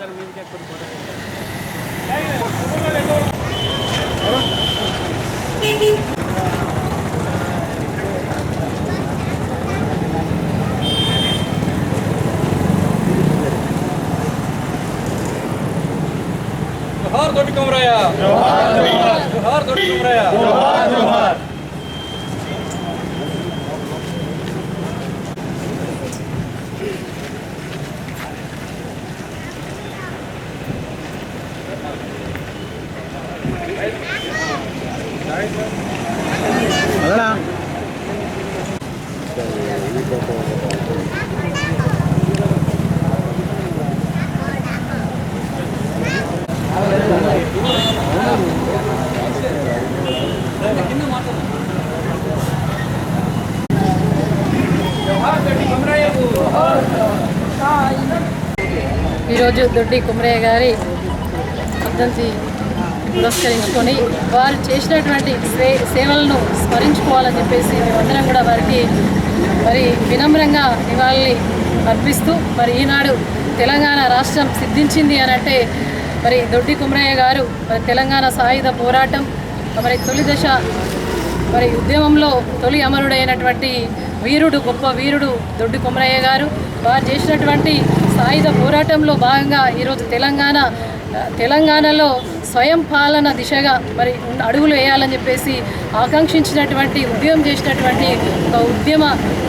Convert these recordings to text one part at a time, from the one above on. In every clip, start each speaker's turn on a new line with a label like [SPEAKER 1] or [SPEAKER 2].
[SPEAKER 1] जोहार दौड़ी कुमरैया, जोहार दौड़ी कुमरैया, जोहार।
[SPEAKER 2] ఈరోజు దొడ్డి కుమరయ్య గారి వర్ధంతి పురస్కరించుకొని వారు చేసినటువంటి సేవలను స్మరించుకోవాలని చెప్పేసి మేమందరం కూడా వారికి మరి వినమ్రంగా నివాళులు అర్పిస్తూ మరి ఈనాడు తెలంగాణ రాష్ట్రం సిద్ధించింది అని అంటే మరి దొడ్డి కుమరయ్య గారు మరి తెలంగాణ సాయుధ పోరాటం మరి తొలి దశ మరి ఉద్యమంలో తొలి అమరుడైనటువంటి వీరుడు, గొప్ప వీరుడు దొడ్డి కుమరయ్య గారు. వారు చేసినటువంటి సాయుధ పోరాటంలో భాగంగా ఈరోజు తెలంగాణలో స్వయం పాలన దిశగా మరి అడుగులు వేయాలని చెప్పేసి ఆకాంక్షించినటువంటి ఉద్యమం చేసినటువంటి ఒక ఉద్యమ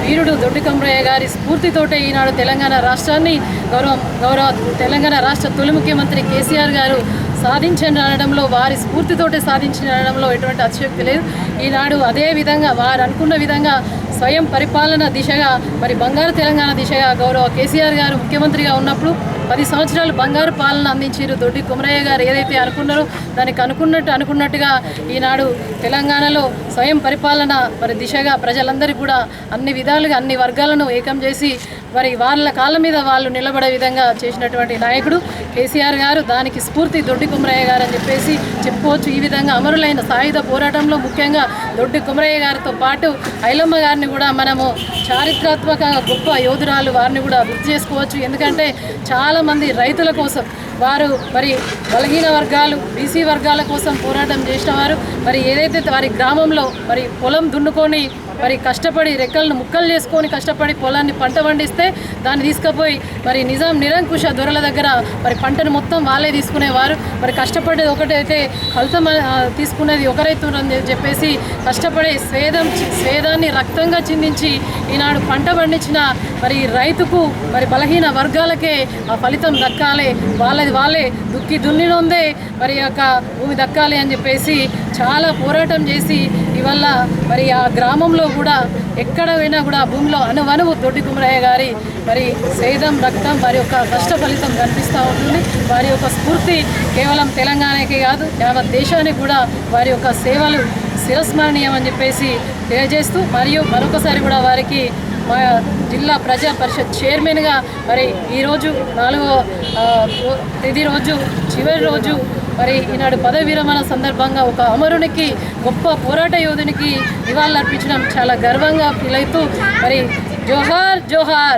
[SPEAKER 2] వీరుడు దొడ్డి కుమరయ్య గారి స్ఫూర్తితోటే ఈనాడు తెలంగాణ రాష్ట్రాన్ని గౌరవ తెలంగాణ రాష్ట్ర తొలి ముఖ్యమంత్రి కేసీఆర్ గారు సాధించడంలో, వారి స్ఫూర్తితోటే సాధించడంలో ఎటువంటి అతిశయోక్తి లేదు. ఈనాడు అదే విధంగా వారు అనుకున్న విధంగా స్వయం పరిపాలన దిశగా మరి బంగారు తెలంగాణ దిశగా గౌరవ కేసీఆర్ గారు ముఖ్యమంత్రిగా ఉన్నప్పుడు 10 సంవత్సరాలు బంగారు పాలన అందించారు. దొడ్డి కుమరయ్య గారు ఏదైతే అనుకున్నారో దానికి అనుకున్నట్టుగా ఈనాడు తెలంగాణలో స్వయం పరిపాలన మరి దిశగా ప్రజలందరికీ కూడా అన్ని విధాలుగా అన్ని వర్గాలను ఏకం చేసి మరి వాళ్ళ కాళ్ళ మీద వాళ్ళు నిలబడే విధంగా చేసినటువంటి నాయకుడు కేసీఆర్ గారు. దానికి స్ఫూర్తి దొడ్డి కుమరయ్య గారు అని చెప్పేసి చెప్పుకోవచ్చు. ఈ విధంగా అమరులైన సాయుధ పోరాటంలో ముఖ్యంగా దొడ్డి కుమరయ్య గారితో పాటు ఐలమ్మ గారిని కూడా మనము చారిత్రాత్మక గొప్ప యోధురాలు, వారిని కూడా గుర్తు చేసుకోవచ్చు. ఎందుకంటే చాలామంది రైతుల కోసం వారు మరి బలహీన వర్గాలు, బీసీ వర్గాల కోసం పోరాటం చేసిన వారు. మరి ఏదైతే వారి గ్రామంలో మరి పొలం దున్నుకొని మరి కష్టపడి రెక్కలను ముక్కలు చేసుకొని కష్టపడి పొలాన్ని పంట పండిస్తే దాన్ని తీసుకుపోయి మరి నిరంకుశ దొరల దగ్గర మరి పంటను మొత్తం వాళ్ళే తీసుకునేవారు. మరి కష్టపడేది ఒకటైతే ఫలితం తీసుకునేది ఒకరైతుందని చెప్పేసి కష్టపడే స్వేదాన్ని రక్తంగా చిందించి ఈనాడు పంట పండించిన మరి రైతుకు మరి బలహీన వర్గాలకే ఆ ఫలితం దక్కాలి, వాళ్ళే దున్నినొందే మరి యొక్క భూమి దక్కాలి అని చెప్పేసి చాలా పోరాటం చేసి ఇవల్ల మరి ఆ గ్రామంలో కూడా ఎక్కడ పోయినా కూడా భూమిలో అనువనువు దొడ్డి కుమరయ్య గారి మరి స్వేదం, రక్తం, వారి యొక్క కష్ట ఫలితం కనిపిస్తూ ఉంటుంది. వారి యొక్క స్ఫూర్తి కేవలం తెలంగాణకే కాదు యావత్ దేశానికి కూడా వారి యొక్క సేవలు శిరస్మరణీయం అని చెప్పేసి తెలియజేస్తూ మరియు మరొకసారి కూడా వారికి మా జిల్లా ప్రజా పరిషత్ చైర్మన్గా మరి ఈరోజు 4వ తేదీ రోజు చివరి రోజు మరి ఈనాడు పదవి విరమణ సందర్భంగా ఒక అమరునికి, గొప్ప పోరాట యోధునికి నివాళులర్పించడం చాలా గర్వంగా ఫీల్ అవుతూ మరి జోహార్ జోహార్.